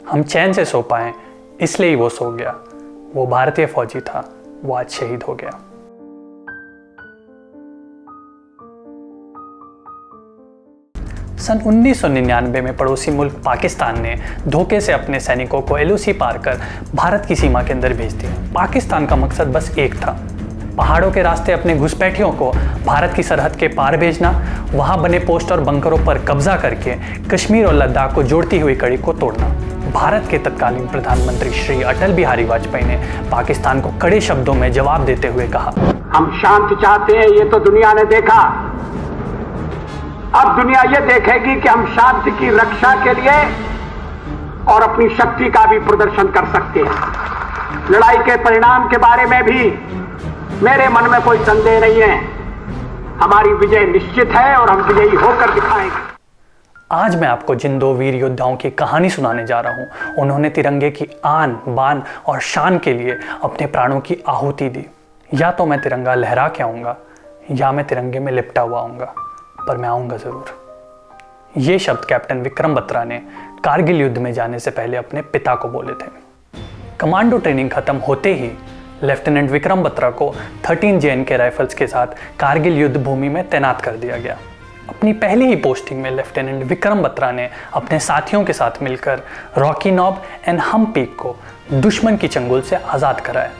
हम चैन से सो पाए इसलिए ही वो सो गया। वो भारतीय फौजी था, वो आज शहीद हो गया। सन 1999 में पड़ोसी मुल्क पाकिस्तान ने धोखे से अपने सैनिकों को LOC पार कर भारत की सीमा के अंदर भेज दिया। पाकिस्तान का मकसद बस एक था, पहाड़ों के रास्ते अपने घुसपैठियों को भारत की सरहद के पार भेजना, वहां बने पोस्ट और बंकरों पर कब्जा करके कश्मीर और लद्दाख को जोड़ती हुई कड़ी को तोड़ना। भारत के तत्कालीन प्रधानमंत्री श्री अटल बिहारी वाजपेयी ने पाकिस्तान को कड़े शब्दों में जवाब देते हुए कहा, हम शांति चाहते हैं, ये तो दुनिया ने देखा। अब दुनिया ये देखेगी कि हम शांति की रक्षा के लिए और अपनी शक्ति का भी प्रदर्शन कर सकते हैं। लड़ाई के परिणाम के बारे में भी मेरे मन में कोई संदेह नहीं है। हमारी विजय निश्चित है और हम विजयी होकर दिखाएंगे। आज मैं आपको जिन दो वीर योद्धाओं की कहानी सुनाने जा रहा हूं, उन्होंने तिरंगे की आन बान और शान के लिए अपने प्राणों की आहुति दी। या तो मैं तिरंगा लहरा के आऊंगा या मैं तिरंगे में लिपटा हुआ आऊंगा, पर मैं आऊंगा जरूर। ये शब्द कैप्टन विक्रम बत्रा ने कारगिल युद्ध में जाने से पहले अपने पिता को बोले थे। कमांडो ट्रेनिंग खत्म होते ही लेफ्टिनेंट विक्रम बत्रा को 13 JNK राइफल्स के साथ कारगिल युद्ध भूमि में तैनात कर दिया गया। अपनी पहली ही पोस्टिंग में लेफ्टिनेंट विक्रम बत्रा ने अपने साथियों के साथ मिलकर रॉकी नॉब एंड हम पीक को दुश्मन की चंगुल से आज़ाद कराया।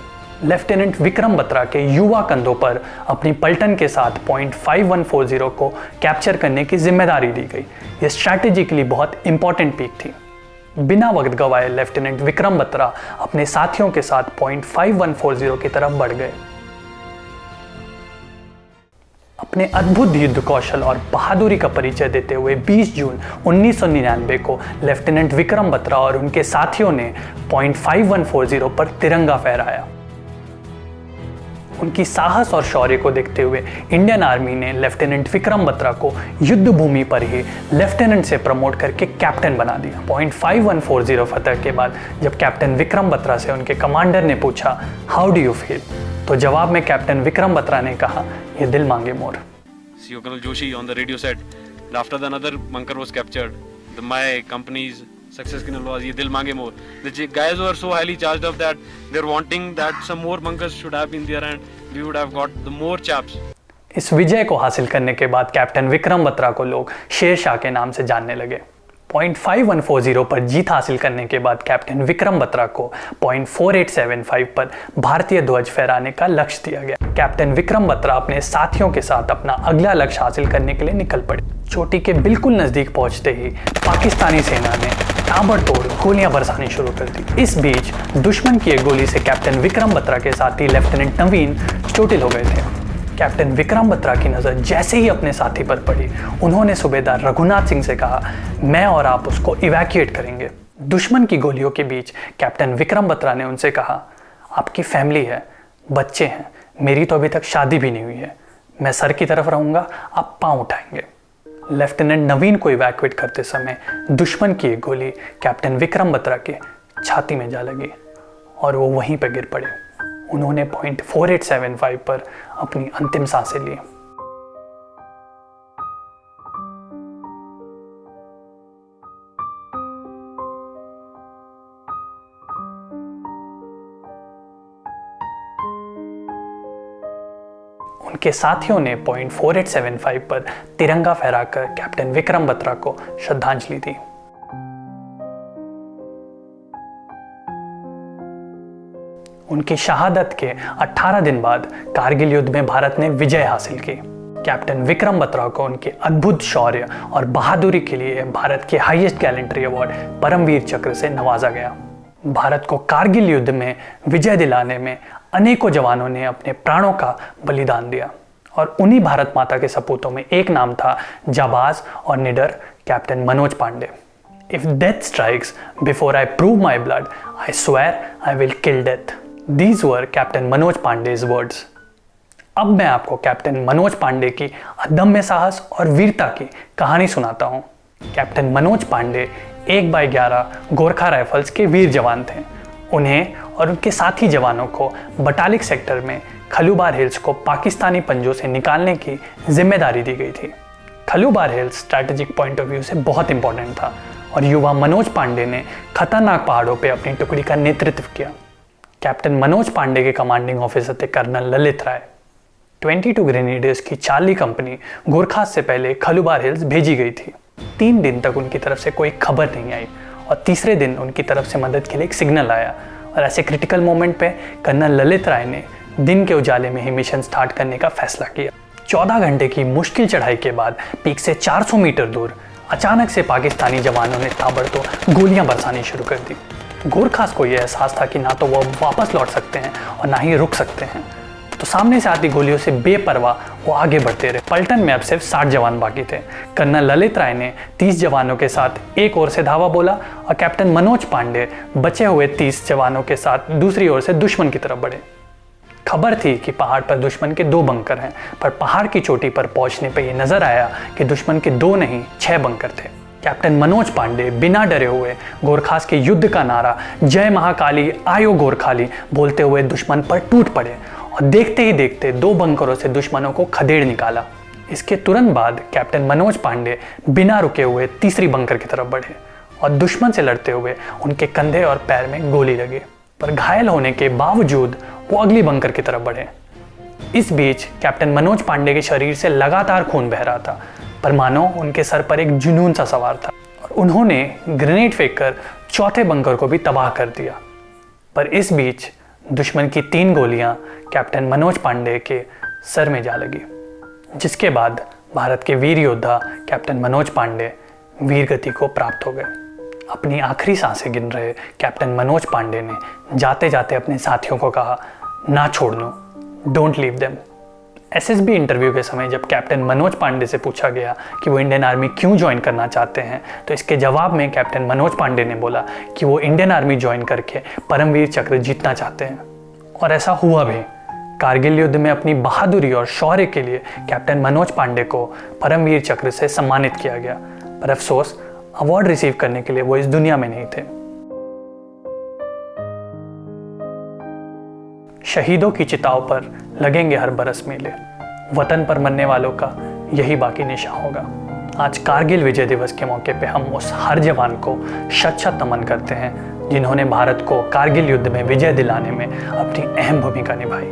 लेफ्टिनेंट विक्रम बत्रा के युवा कंधों पर अपनी पलटन के साथ पॉइंट 5140 को कैप्चर करने की जिम्मेदारी दी गई। यह स्ट्रैटेजिकली बहुत इंपॉर्टेंट पीक थी। बिना वक्त गवाए लेफ्टिनेंट विक्रम बत्रा अपने साथियों के साथ पॉइंट 5140 की तरफ बढ़ गए। अपने अद्भुत युद्ध कौशल और बहादुरी का परिचय देते हुए 20 जून 1999 को लेफ्टिनेंट विक्रम बत्रा और उनके साथियों ने पॉइंट 5140 पर तिरंगा फहराया। उनकी साहस और शौर्य को देखते हुए इंडियन आर्मी ने लेफ्टिनेंट विक्रम बत्रा को युद्ध भूमि पर ही लेफ्टिनेंट से प्रमोट करके कैप्टन बना दिया। पॉइंट 5140 फतह के बाद जब कैप्टन विक्रम बत्रा से उनके कमांडर ने पूछा, हाउ डू यू फील, तो जवाब में कैप्टन विक्रम बत्रा ने कहा, ये दिल मांगे मोर। CO Colonel Joshi on the radio said, after the another bunker was captured, my company's success was ye dil mange more. The guys were so highly charged up that they're wanting that some more bunkers should have been there and we would have got the more chaps. इस विजय को हासिल करने के बाद captain Vikram Batra को लोग शेरशाह के नाम से जानने लगे। पॉइंट 5140 पर जीत हासिल करने के बाद कैप्टन विक्रम बत्रा को पॉइंट 4875 पर भारतीय ध्वज फहराने का लक्ष्य दिया गया। कैप्टन विक्रम बत्रा अपने साथियों के साथ अपना अगला लक्ष्य हासिल करने के लिए निकल पड़े। चोटी के बिल्कुल नजदीक पहुंचते ही पाकिस्तानी सेना ने ताबड़तोड़ गोलियां बरसानी शुरू कर दी। इस बीच दुश्मन की एक गोली से कैप्टन विक्रम बत्रा के साथी लेफ्टिनेंट नवीन चोटिल हो गए थे। कैप्टन विक्रम बत्रा की नज़र जैसे ही अपने साथी पर पड़ी, उन्होंने सूबेदार रघुनाथ सिंह से कहा, मैं और आप उसको इवैक्यूएट करेंगे। दुश्मन की गोलियों के बीच कैप्टन विक्रम बत्रा ने उनसे कहा, आपकी फैमिली है, बच्चे हैं, मेरी तो अभी तक शादी भी नहीं हुई है, मैं सर की तरफ रहूंगा, आप पाँव उठाएंगे। लेफ्टिनेंट नवीन को इवैक्यूएट करते समय दुश्मन की एक गोली कैप्टन विक्रम बत्रा के छाती में जा लगी और वो वहीं पर गिर पड़े। उन्होंने पॉइंट 4875 पर अपनी अंतिम सांसें ली। उनके साथियों ने पॉइंट 4875 पर तिरंगा फहराकर कैप्टन विक्रम बत्रा को श्रद्धांजलि दी। उनकी शहादत के 18 दिन बाद कारगिल युद्ध में भारत ने विजय हासिल की। कैप्टन विक्रम बत्रा को उनके अद्भुत शौर्य और बहादुरी के लिए भारत के हाईएस्ट गैलेंट्री अवार्ड परमवीर चक्र से नवाजा गया। भारत को कारगिल युद्ध में विजय दिलाने में अनेकों जवानों ने अपने प्राणों का बलिदान दिया और उन्हीं भारत माता के सपूतों में एक नाम था जाबाज और निडर captain Manoj Pandey. If death strikes before I prove my blood, I swear I will kill death. These were Captain Manoj Pandey's words. अब मैं आपको कैप्टन मनोज पांडे की अदम्य साहस और वीरता की कहानी सुनाता हूँ। कैप्टन मनोज पांडे 1/11 गोरखा राइफल्स के वीर जवान थे। उन्हें और उनके साथी जवानों को बटालिक सेक्टर में खलूबार हिल्स को पाकिस्तानी पंजों से निकालने की जिम्मेदारी दी गई थी। Khalubar hills strategic point of view से बहुत इंपॉर्टेंट था और युवा मनोज पांडे ने खतरनाक पहाड़ों पे अपनी टुकड़ी का नेतृत्व किया। कैप्टन मनोज पांडे के कमांडिंग ऑफिसर थे कर्नल ललित राय। 22 ग्रेनेडियर्स की चार्ली कंपनी गोरखास से पहले खलुबार हिल्स भेजी गई थी। 3 दिन तक उनकी तरफ से कोई खबर नहीं आई और तीसरे दिन उनकी तरफ से मदद के लिए एक सिग्नल आया और ऐसे क्रिटिकल मोमेंट पे कर्नल ललित राय ने दिन के उजाले में ही मिशन स्टार्ट करने का फैसला किया। 14 घंटे की मुश्किल चढ़ाई के बाद पीक से 400 मीटर दूर अचानक से पाकिस्तानी जवानों ने ताबड़तोड़ गोलियां बरसानी शुरू कर दी। गोरखास को यह एहसास था कि ना तो वो वापस लौट सकते हैं और ना ही रुक सकते हैं, तो सामने से आती गोलियों से बेपरवाह वो आगे बढ़ते रहे। पलटन में अब सिर्फ 60 जवान बाकी थे। कर्नल ललित राय ने 30 जवानों के साथ एक ओर से धावा बोला और कैप्टन मनोज पांडे बचे हुए 30 जवानों के साथ दूसरी ओर से दुश्मन की तरफ बढ़े। खबर थी कि पहाड़ पर दुश्मन के 2 बंकर हैं, पर पहाड़ की चोटी पर पहुंचने पर यह नजर आया कि दुश्मन के 2 नहीं 6 बंकर थे। कैप्टन मनोज पांडे बिना डरे हुए गोरखास के युद्ध का नारा जय महाकाली आयो गोरखाली बोलते हुए दुश्मन पर टूट पड़े और देखते ही देखते 2 बंकरों से दुश्मनों को खदेड़ निकाला। इसके तुरंत बाद कैप्टन मनोज पांडे बिना रुके हुए तीसरी बंकर की तरफ बढ़े और दुश्मन से लड़ते हुए उनके कंधे और पैर में गोली लगी, पर घायल होने के बावजूद वो अगली बंकर की तरफ बढ़े। इस बीच कैप्टन मनोज पांडे के शरीर से लगातार खून बह रहा था, पर मानो उनके सर पर एक जुनून सा सवार था और उन्होंने ग्रेनेड फेंककर चौथे बंकर को भी तबाह कर दिया। पर इस बीच दुश्मन की 3 गोलियां कैप्टन मनोज पांडे के सर में जा लगी, जिसके बाद भारत के वीर योद्धा कैप्टन मनोज पांडे वीर गति को प्राप्त हो गए। अपनी आखिरी सांसें गिन रहे कैप्टन मनोज पांडे ने जाते जाते अपने साथियों को कहा, ना छोड़नो, don't leave them. SSB interview के समय जब कैप्टन मनोज पांडे से पूछा गया कि वो इंडियन आर्मी क्यों ज्वाइन करना चाहते हैं, तो इसके जवाब में कैप्टन मनोज पांडे ने बोला कि वो इंडियन आर्मी ज्वाइन करके परमवीर चक्र जीतना चाहते हैं। और ऐसा हुआ भी। कारगिल युद्ध में अपनी बहादुरी और शौर्य के लिए कैप्टन मनोज पांडे को परमवीर चक्र से सम्मानित किया गया, पर अफसोस अवार्ड रिसीव करने के लिए वो इस दुनिया में नहीं थे। शहीदों की चिताओं पर लगेंगे हर बरस मेले, वतन पर मरने वालों का यही बाकी निशान होगा। आज कारगिल विजय दिवस के मौके पे हम उस हर जवान को शत शत नमन करते हैं जिन्होंने भारत को कारगिल युद्ध में विजय दिलाने में अपनी अहम भूमिका निभाई।